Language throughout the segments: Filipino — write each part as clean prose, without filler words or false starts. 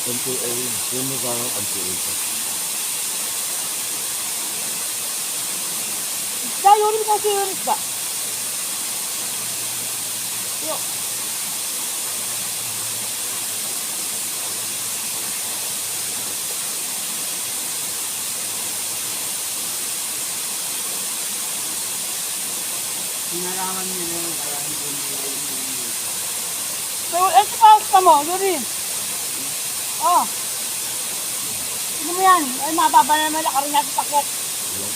MTA yun. Yung mukha ng MTA ko. Tayo rin kasi yun ba? Yo. Sinaraman nila yung kaya hindi nila yung dito. Pero ito pa mo, Yuri. Oh. Ano mo yan? Ay, mababa na naman nakaroon natin paket.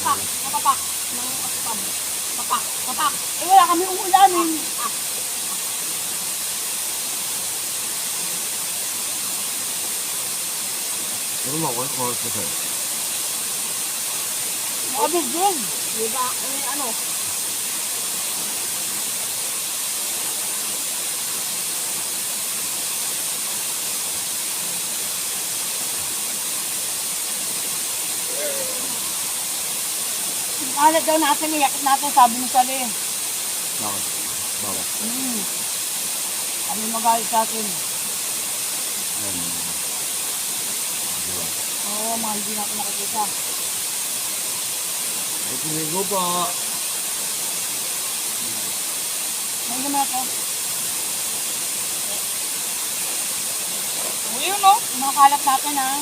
Papak, papak. Nang papak. Papak, papak. Eh, wala kami uulanin. Ano mo, kung oras na sa'yo? Makabig din. Diba? Ano? Alat daw natin, iyakit natin, sabi ni Sali. Bakit? Bakit? Kami magalit sa atin. Diba? Oo, mga hindi natin nakikita. Ay, tumigo pa. Ano naman ako? Yun, no? Yung mga kalat natin, ha?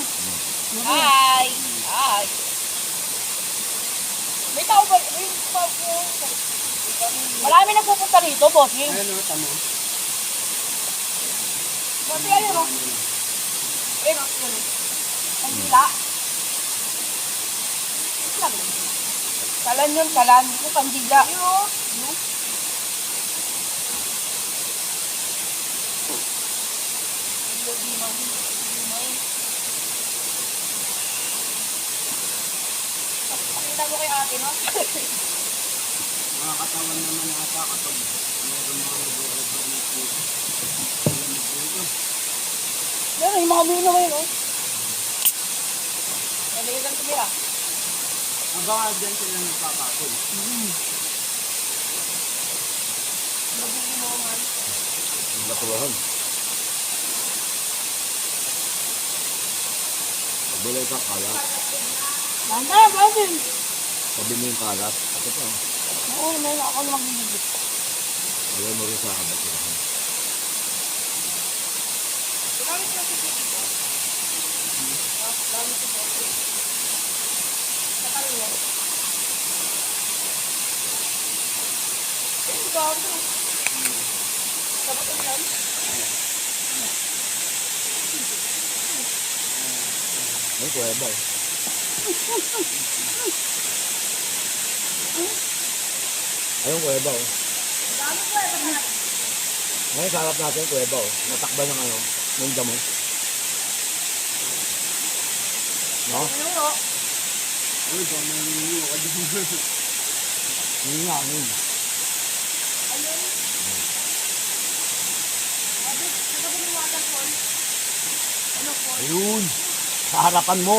Hi! Hi! May tao ba? May tao po. Marami na pupunta rito, bossing. Ayun o, tama. Bossing, ayun, no? Ayun, no? Ang hila. Kalan yun, kalan. Ito, pandila. Ayun, no? Pakita mo kay ate, no? Mga katawan naman ata kapag meron mga nag-o-over na dito. Pero yung mga mino ngayon, no? Nalagyan tumira. Abangan dyan sila nagpapakul. Nag-iinuman. Batulahan. Pagbulay ka kalat. Banda, bossing. Sabi mo yung kalat. Ako pa. Oo, may ako na magbibigit. Ayaw mo rin sa batulahan. Gamit yung sisipin ko. Gamit yung sisipin. Sa kanya. Ito ba ako? Dapat ang yan? Ay, kuweba eh. Ayun, kuweba oh. Dami ko eh. Ngayon, sarap natin, kuweba oh. Natakba ng ano, ng damo. No? Ano? Uy, baka may nino ka dyan. Hindi nga, yun. Ayun. Abi, ito ba yung waterfall? Ano po? Ayun! Sa harapan mo!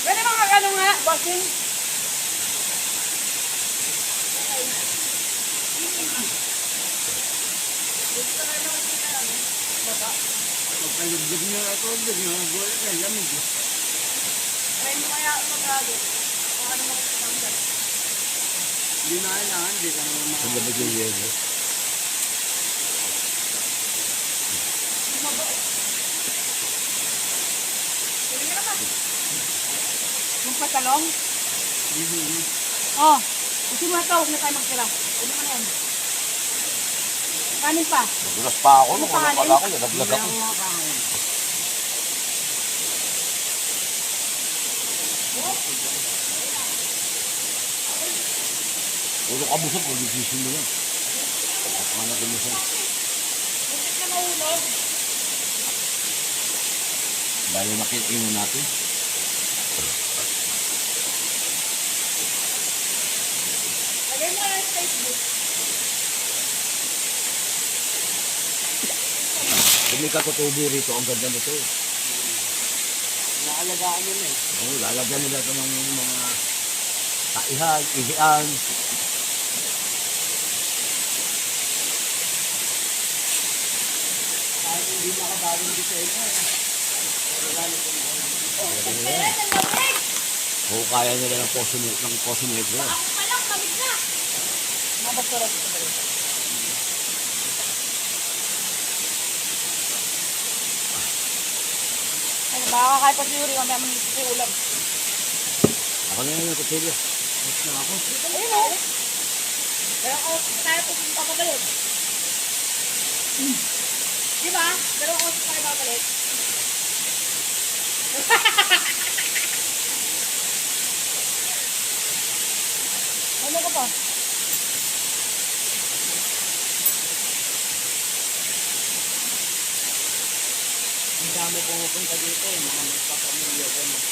Pwede mga ano nga, bossing? Pagkalugdog niya ako, bigyan na gol na lamig. Try mo kaya mag-ado. Kung ano makikitanggal. Hindi na kailangan, hindi ka naman Ang lamig yung yelo. Yung patalong? Oh, kasi mo ito, huwag na tayo magtira. Ano man yan? Kanin pa. Nagulas pa ako, nung wala pala ako, nalaglag ako. Ulo ka busog, kung decision mo yan. At mga nagulisan. Bakit na mahulog? Dahil nakikino natin. Lagay mo na sa Facebook. Kung may katutubo rito, ang ganda nito. Naalagaan yun eh. Oo, lalagyan nila ito ng mga kaihan, ihian. Kahit hindi Hindi nakabagong design na eh. Pero lalo ko na alam. Kaya ang lamig. Oo, kaya nila ng poso negro. Ako pa lang, lamig na. Mabasura ko ba rin? Ano ba, kakahit pa si Yuri, mamaya mangisip si ulam. Ako na yun yung kutsilyo. Mas na ako. Ayun o. Pero ako, tayo po kung papabalot. Di ba? Dalawang oras pa kayo papalit. Ano ka pa? Ang dami pumupunta dito eh. Mga magpapamilya gano'n.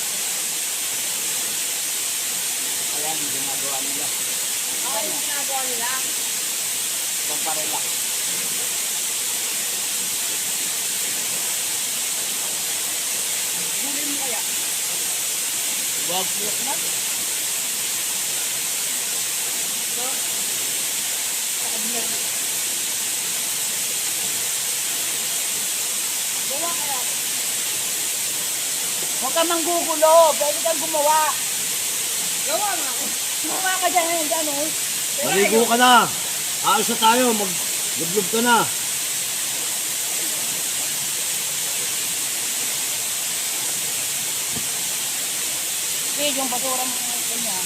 Ayan, ginagawa nila. Ako yung ginagawa nila. Pamparelax. Huli mo kaya. Wag mo na. No? Saka binir. Gawa kaya. Huwag ka manggugulo. Pwede kang gumawa. Gawa nga ako. Gumawa ka dyan. Dyan o. Maligo ka na. Aalis na tayo. Maglublob ka na. Okay, yung basura mo kanya.